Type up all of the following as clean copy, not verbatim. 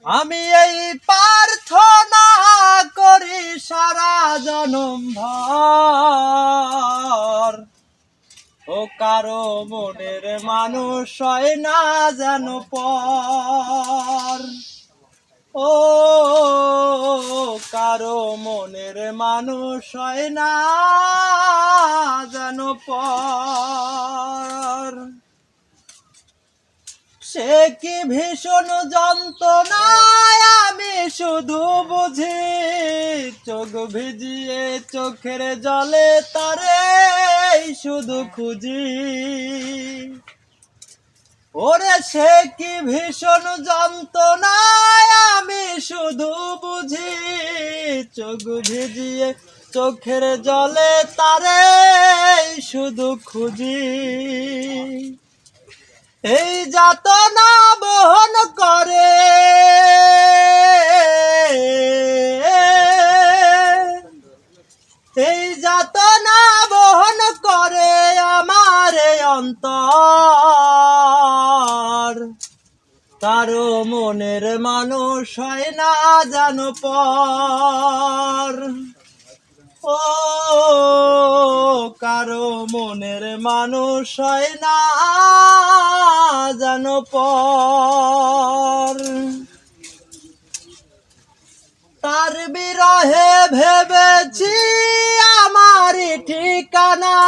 আমি এই প্রার্থনা করি সারা জনম ভর, ও কারো মনের মানুষ হয় না যেন পর। ও কারো মনের মানুষ হয় না যেন পর। সে কি ভীষণ যন্ত্রণায় আমি শুধু বুঝি, চোখ ভিজিয়ে চোখের জলে তারে শুধু খুঁজি। ওরে সে কি ভীষণ যন্ত্রণায় আমি শুধু বুঝি, চোখ ভিজিয়ে চোখের জলে তারে শুধু খুঁজি। এই যাতনা বহন করে এই যাতনা বহন করে আমার অন্তর, কারো মনের মানুষ হয় না যেন পর। ও কারো মনের মানুষ হয় না যেন পর। তার বিরহে ভেবেছি আমার ঠিকানা,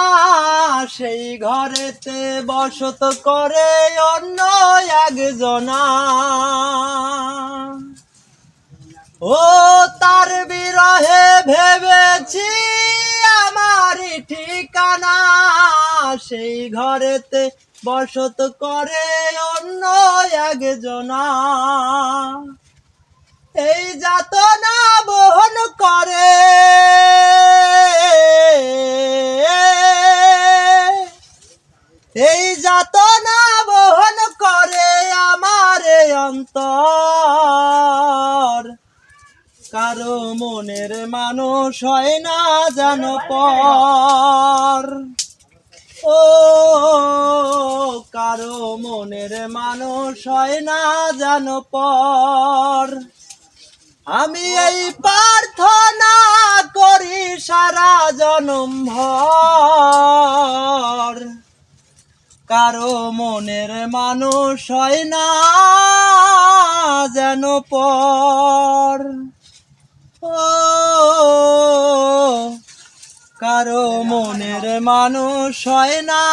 সেই ঘরেতে বসত করে অন্য একজনা। ও তার বিরহে ভেবেছি আমার ঠিকানা, সেই ঘরেতে বসত করে অন্য একজনা। এই যাতনা বহন করে এই যাতনা বহন করে আমার অন্তর, কারো মনের মানুষ হয় না যেন পর। ও কারো মনের মানুষ হয় না যেন পর। আমি এই প্রার্থনা করি সারা জনম ভর, কারো মনের মানুষ হয় না যেন পর। ও কারো মনের মানুষ হয় না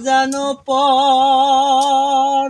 যেন পর।